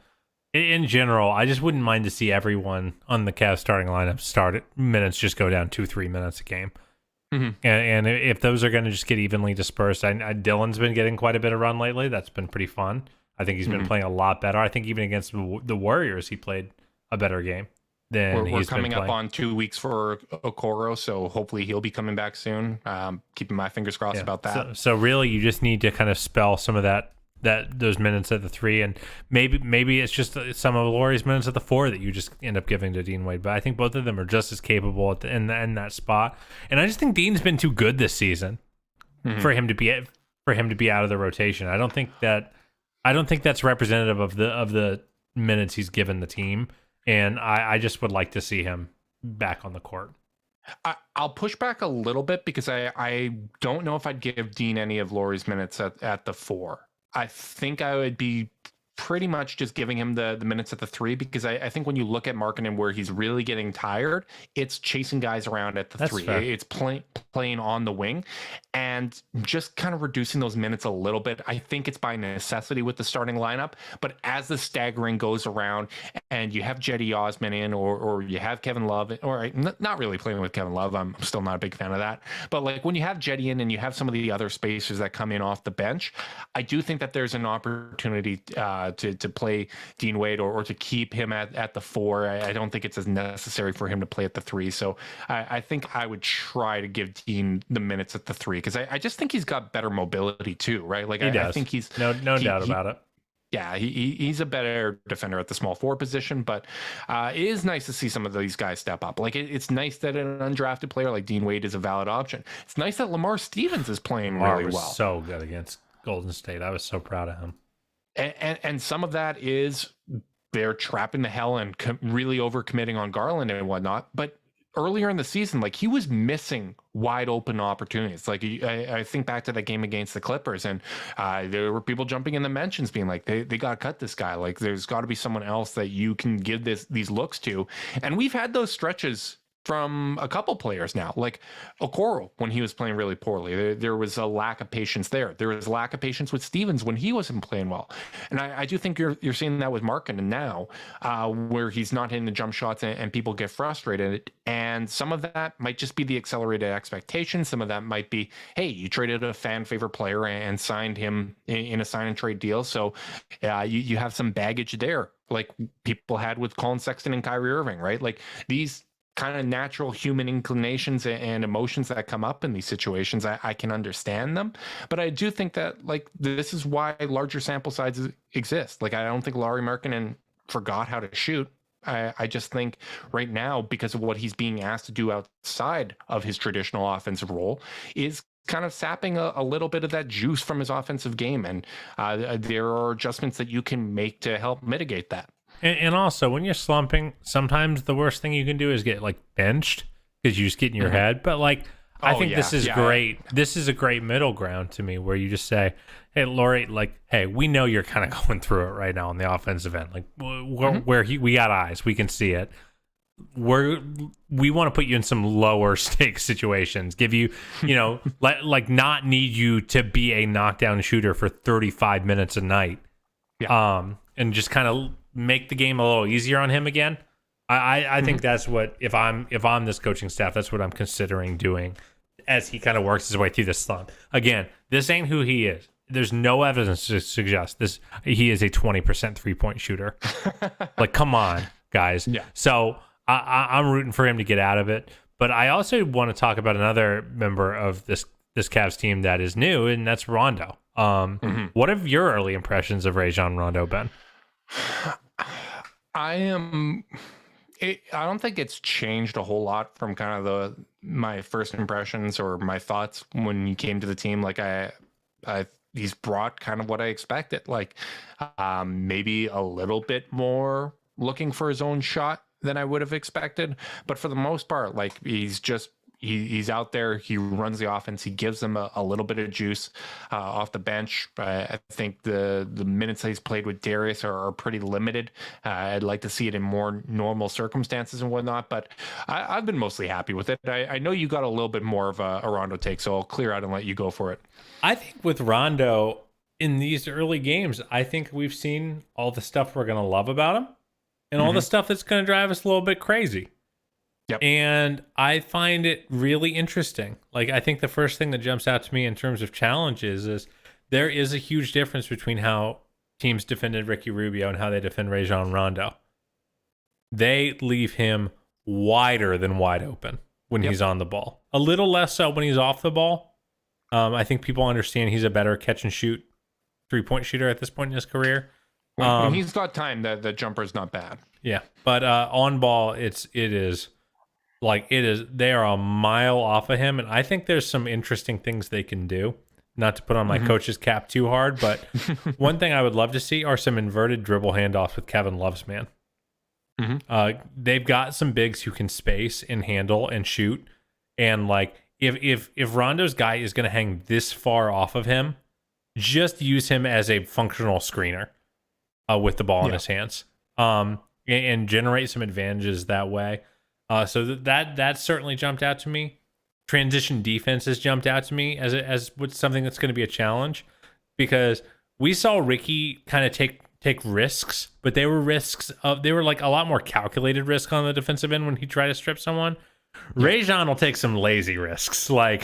in general, I just wouldn't mind to see everyone on the Cavs starting lineup start minutes just go down 2-3 minutes a game. Mm-hmm. And if those are going to just get evenly dispersed, Dylan's been getting quite a bit of run lately. That's been pretty fun. I think he's been playing a lot better. I think even against the Warriors, he played a better game. We're coming up on 2 weeks for Okoro, so hopefully he'll be coming back soon. Keeping my fingers crossed about that. So really, you just need to kind of spell some of those minutes at the 3, and maybe it's just some of Lauri's minutes at the 4 that you just end up giving to Dean Wade. But I think both of them are just as capable in that spot. And I just think Dean's been too good this season for him to be out of the rotation. I don't think that's representative of the minutes he's given the team. And I just would like to see him back on the court. I'll push back a little bit because I don't know if I'd give Dean any of Lauri's minutes at the 4. I think I would be pretty much just giving him the minutes at the 3, because I think when you look at Markkanen where he's really getting tired, it's chasing guys around at the That's 3. fair. It's playing on the wing and just kind of reducing those minutes a little bit. I think it's by necessity with the starting lineup, but as the staggering goes around and you have Jetty Osman in or you have Kevin Love, or not really playing with Kevin Love, I'm still not a big fan of that, but like when you have Jetty in and you have some of the other spacers that come in off the bench, I do think that there's an opportunity to play Dean Wade or to keep him at the 4. I don't think it's as necessary for him to play at the 3. So I think I would try to give Dean the minutes at the 3, because I just think he's got better mobility too, right? Like He does. I think he's no doubt about it. Yeah, he's a better defender at the small 4 position, but it is nice to see some of these guys step up. Like it's nice that an undrafted player like Dean Wade is a valid option. It's nice that Lamar Stevens is playing really well. So good against Golden State. I was so proud of him. And some of that is they're trapping the hell and really overcommitting on Garland and whatnot. But earlier in the season, like he was missing wide open opportunities. Like I think back to that game against the Clippers, and there were people jumping in the mentions being like, they got to cut this guy. Like there's got to be someone else that you can give these looks to. And we've had those stretches from a couple players now, like Okoro when he was playing really poorly. There was a lack of patience there. There was a lack of patience with Stevens when he wasn't playing well. And I do think you're seeing that with Markkanen now, where he's not hitting the jump shots and people get frustrated. And some of that might just be the accelerated expectations. Some of that might be, hey, you traded a fan favorite player and signed him in a sign and trade deal. So you have some baggage there, like people had with Colin Sexton and Kyrie Irving, right? Like these kind of natural human inclinations and emotions that come up in these situations, I can understand them. But I do think that like this is why larger sample sizes exist. Like I don't think Lauri Markkanen forgot how to shoot. I just think right now, because of what he's being asked to do outside of his traditional offensive role, is kind of sapping a little bit of that juice from his offensive game. And there are adjustments that you can make to help mitigate that. And also, when you're slumping, sometimes the worst thing you can do is get like benched because you just get in your head. But like, I think this is great. This is a great middle ground to me, where you just say, "Hey, Lauri, like, hey, we know you're kind of going through it right now on the offensive end. Like, we got eyes, we can see it. We want to put you in some lower stakes situations, give you, like not need you to be a knockdown shooter for 35 minutes a night, and just kind of make the game a little easier on him again." I think that's what, if I'm this coaching staff, that's what I'm considering doing as he kind of works his way through this slump. Again, this ain't who he is. There's no evidence to suggest this. He is a 20% 3-point shooter. Like, come on, guys. Yeah. So I'm rooting for him to get out of it. But I also want to talk about another member of this Cavs team that is new, and that's Rondo. What have your early impressions of Rajon Rondo been? I don't think it's changed a whole lot from kind of my first impressions or my thoughts when he came to the team. Like he's brought kind of what I expected, like maybe a little bit more looking for his own shot than I would have expected. But for the most part, like he's out there. He runs the offense. He gives them a little bit of juice off the bench. I think the minutes that he's played with Darius are pretty limited. I'd like to see it in more normal circumstances and whatnot, but I've been mostly happy with it. I know you got a little bit more of a Rondo take, so I'll clear out and let you go for it. I think with Rondo in these early games, I think we've seen all the stuff we're going to love about him and all the stuff that's going to drive us a little bit crazy. Yep. And I find it really interesting. Like, I think the first thing that jumps out to me in terms of challenges is there is a huge difference between how teams defended Ricky Rubio and how they defend Rajon Rondo. They leave him wider than wide open when he's on the ball. A little less so when he's off the ball. I think people understand he's a better catch and shoot 3-point shooter at this point in his career. When he's got time, the jumper's not bad. Yeah, but on ball, it is. They are a mile off of him, and I think there's some interesting things they can do. Not to put on my coach's cap too hard, but one thing I would love to see are some inverted dribble handoffs with Kevin Love's man. They've got some bigs who can space and handle and shoot, and like if Rondo's guy is going to hang this far off of him, just use him as a functional screener with the ball in his hands, and generate some advantages that way. So that certainly jumped out to me. Transition defense has jumped out to me as something that's going to be a challenge, because we saw Ricky kind of take risks, but they were like a lot more calculated risk on the defensive end when he tried to strip someone. Rajon will take some lazy risks, like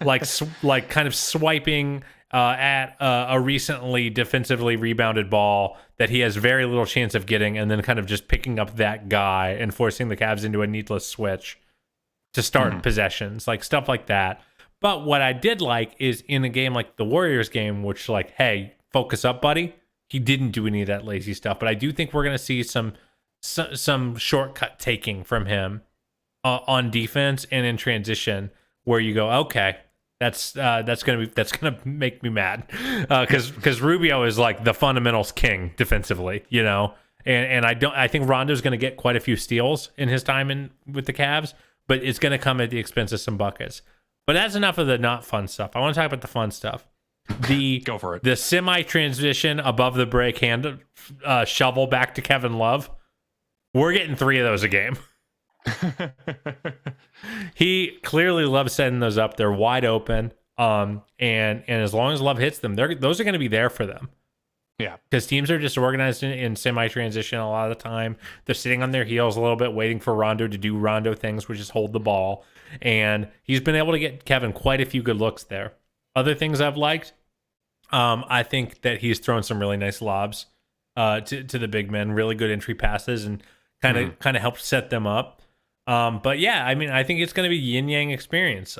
kind of swiping at a recently defensively rebounded ball that he has very little chance of getting, and then kind of just picking up that guy and forcing the Cavs into a needless switch to start possessions, like stuff like that. But what I did like is in a game like the Warriors game, which like, hey, focus up, buddy. He didn't do any of that lazy stuff, but I do think we're going to see some shortcut taking from him on defense and in transition, where you go, okay, that's gonna make me mad, because Rubio is like the fundamentals king defensively, and I think Rondo's gonna get quite a few steals in his time with the Cavs, but it's gonna come at the expense of some buckets. But that's enough of the not fun stuff. I want to talk about the fun stuff. Go for it. The semi transition above the break hand shovel back to Kevin Love. We're getting 3 of those a game. He clearly loves setting those up. They're wide open. And as long as Love hits them, those are going to be there for them. Yeah. Because teams are just organized in semi-transition a lot of the time. They're sitting on their heels a little bit, waiting for Rondo to do Rondo things, which is hold the ball. And he's been able to get Kevin quite a few good looks there. Other things I've liked, I think that he's thrown some really nice lobs to the big men, really good entry passes, and kind of helped set them up. But yeah, I mean, I think it's going to be yin-yang experience.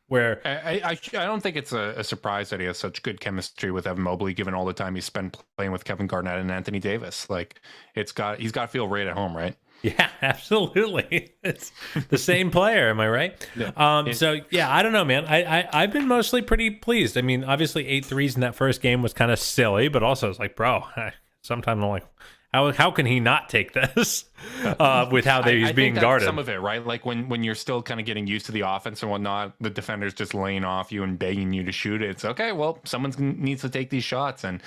Where I don't think it's a surprise that he has such good chemistry with Evan Mobley, given all the time he spent playing with Kevin Garnett and Anthony Davis. Like he's got to feel right at home, right? Yeah, absolutely. It's the same player, am I right? Yeah. So yeah, I don't know, man. I've been mostly pretty pleased. I mean, obviously 8 threes in that first game was kind of silly, but also it's like, bro, sometimes I'm like, how can he not take this with how he's being guarded? Some of it, right? Like when you're still kind of getting used to the offense and whatnot, the defender's just laying off you and begging you to shoot it. It's okay. Well, someone needs to take these shots, and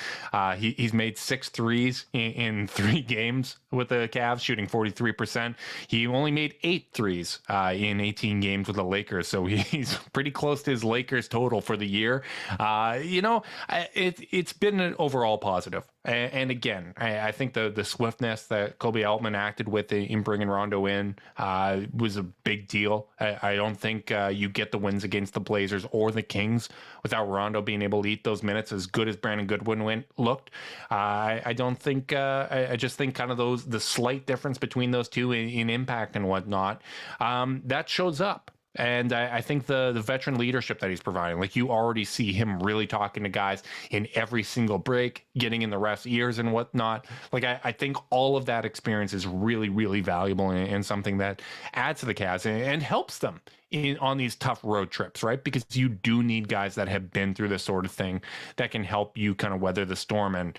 he's made 6 threes in 3 games with the Cavs, shooting 43%. He only made 8 threes in 18 games with the Lakers, so he's pretty close to his Lakers total for the year. It's been an overall positive. And again, I think the swiftness that Kobe Altman acted with in bringing Rondo in was a big deal. I don't think you get the wins against the Blazers or the Kings without Rondo being able to eat those minutes as good as Brandon Goodwin looked. I don't think I just think kind of the slight difference between those two in impact and whatnot, that shows up. And I think the veteran leadership that he's providing, like you already see him really talking to guys in every single break, getting in the refs' ears and whatnot. Like I think all of that experience is really, really valuable and something that adds to the Cavs and helps them on these tough road trips, right? Because you do need guys that have been through this sort of thing that can help you kind of weather the storm. And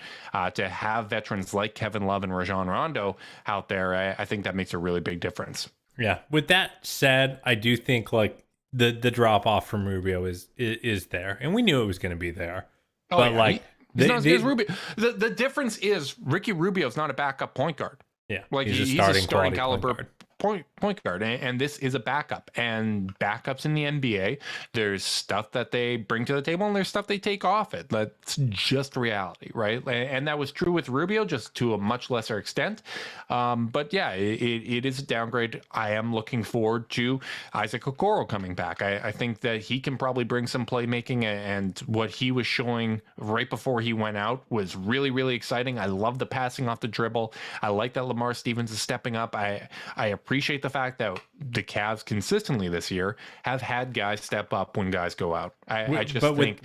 to have veterans like Kevin Love and Rajon Rondo out there, I think that makes a really big difference. Yeah. With that said, I do think like the drop off from Rubio is there, and we knew it was going to be there. Oh, but yeah. Like Rubio. The difference is Ricky Rubio's not a backup point guard. Yeah, like he's a starting caliber point guard, and this is a backup. And backups in the NBA, there's stuff that they bring to the table, and there's stuff they take off it. That's just reality, right? And that was true with Rubio, just to a much lesser extent. But yeah, it is a downgrade. I am looking forward to Isaac Okoro coming back. I think that he can probably bring some playmaking, and what he was showing right before he went out was really, really exciting. I love the passing off the dribble. I like that Lamar Stevens is stepping up. I appreciate the fact that the Cavs consistently this year have had guys step up when guys go out. I just think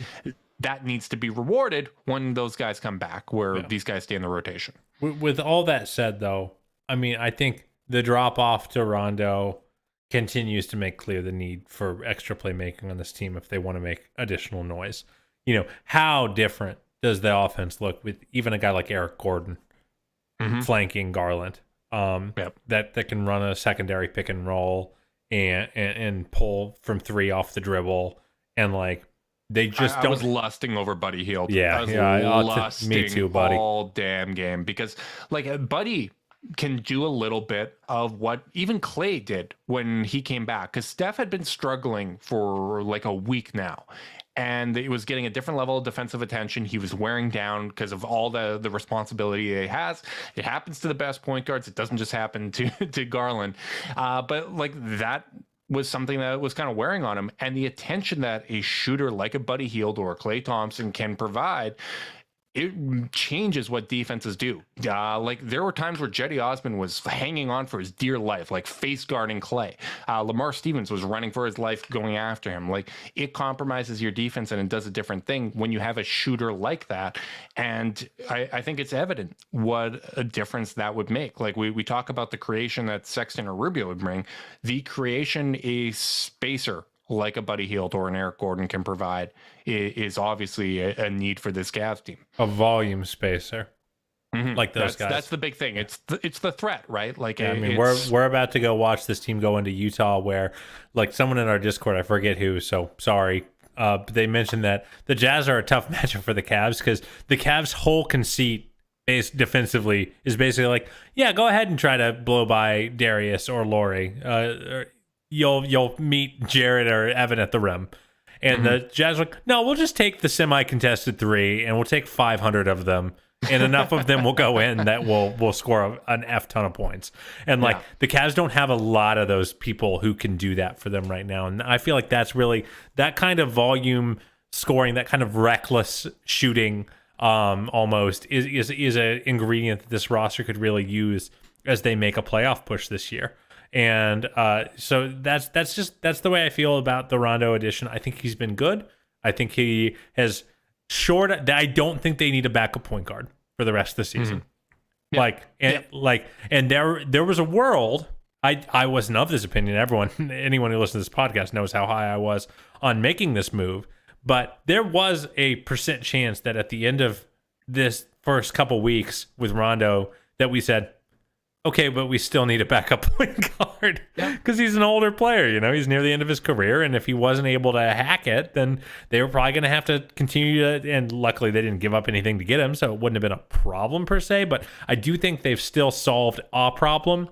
that needs to be rewarded when those guys come back, where these guys stay in the rotation. With all that said, though, I mean, I think the drop off to Rondo continues to make clear the need for extra playmaking on this team if they want to make additional noise. You know, how different does the offense look with even a guy like Eric Gordon flanking Garland? That can run a secondary pick and roll and pull from 3 off the dribble, and like they just don't. I was lusting over Buddy Hield. Yeah, I was lusting me too, Buddy. All damn game, because like Buddy can do a little bit of what even Klay did when he came back, because Steph had been struggling for like a week now. And it was getting a different level of defensive attention. He was wearing down because of all the responsibility he has. It happens to the best point guards. It doesn't just happen to Garland. But like that was something that was kind of wearing on him. And the attention that a shooter like a Buddy Hield or Klay Thompson can provide, it changes what defenses do. Like there were times where Jetty Osman was hanging on for his dear life, like face guarding Klay. Lamar Stevens was running for his life, going after him. Like it compromises your defense, and it does a different thing when you have a shooter like that. And I think it's evident what a difference that would make. Like we talk about the creation that Sexton or Rubio would bring. The creation a spacer like a Buddy Hield or an Eric Gordon can provide is obviously a need for this Cavs team. A volume spacer, like those guys. That's the big thing. It's the threat, right? Like I mean, we're about to go watch this team go into Utah, where like someone in our Discord, I forget who, so sorry. But they mentioned that the Jazz are a tough matchup for the Cavs because the Cavs' whole conceit defensively is basically like, yeah, go ahead and try to blow by Darius or Lauri. You'll meet Jared or Evan at the rim. And the Jazz are like, no, we'll just take the semi-contested three, and we'll take 500 of them, and enough of them will go in that we'll score an F ton of points. And like the Cavs don't have a lot of those people who can do that for them right now. And I feel like that's really that kind of volume scoring, that kind of reckless shooting, almost is an ingredient that this roster could really use as they make a playoff push this year. And so that's the way I feel about the Rondo addition. I think he's been good. I think he has I don't think they need a backup point guard for the rest of the season. And there was a world. I wasn't of this opinion. Anyone who listens to this podcast knows how high I was on making this move. But there was a percent chance that at the end of this first couple weeks with Rondo that we said, okay, but we still need a backup point guard because he's an older player. He's near the end of his career, and if he wasn't able to hack it, then they were probably going to have to continue to. And luckily, they didn't give up anything to get him, so it wouldn't have been a problem per se. But I do think they've still solved a problem.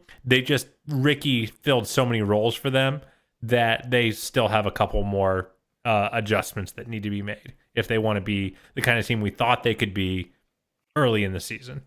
Ricky filled so many roles for them that they still have a couple more adjustments that need to be made if they want to be the kind of team we thought they could be early in the season.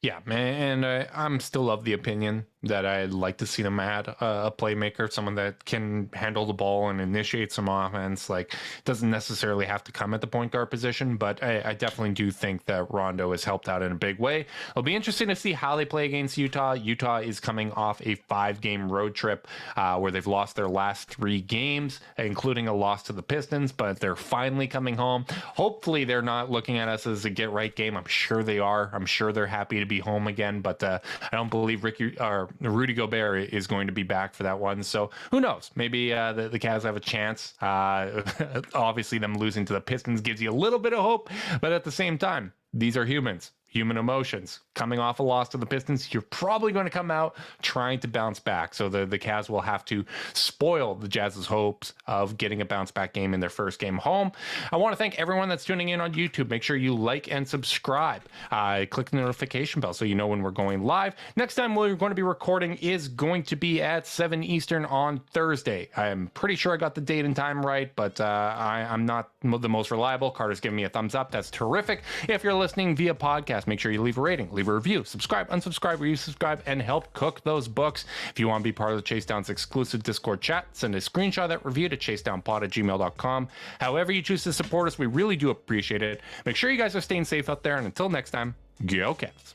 Yeah, man, and I'm still of the opinion that I'd like to see them add a playmaker, someone that can handle the ball and initiate some offense. Like, doesn't necessarily have to come at the point guard position, but I definitely do think that Rondo has helped out in a big way. It'll be interesting to see how they play against Utah. Utah is coming off a 5-game road trip where they've lost their last 3 games, including a loss to the Pistons, but they're finally coming home. Hopefully they're not looking at us as a get-right game. I'm sure they are. I'm sure they're happy to be home again, but I don't believe Rudy Gobert is going to be back for that one. So who knows? Maybe the Cavs have a chance. Obviously, them losing to the Pistons gives you a little bit of hope, but at the same time, these are humans. Human emotions. Coming off a loss to the Pistons, you're probably going to come out trying to bounce back. So the Cavs will have to spoil the Jazz's hopes of getting a bounce back game in their first game home. I want to thank everyone that's tuning in on YouTube. Make sure you like and subscribe. Click the notification bell so you know when we're going live. Next time we're going to be recording is going to be at 7 Eastern on Thursday. I'm pretty sure I got the date and time right, but I'm not the most reliable. Carter's giving me a thumbs up. That's terrific. If you're listening via podcast, make sure you leave a rating, leave a review, subscribe, unsubscribe, resubscribe, and help cook those books. If you want to be part of the Chase Down's exclusive Discord chat, send a screenshot of that review to chasedownpod@gmail.com. However you choose to support us, we really do appreciate it. Make sure you guys are staying safe out there, and until next time, go Cavs.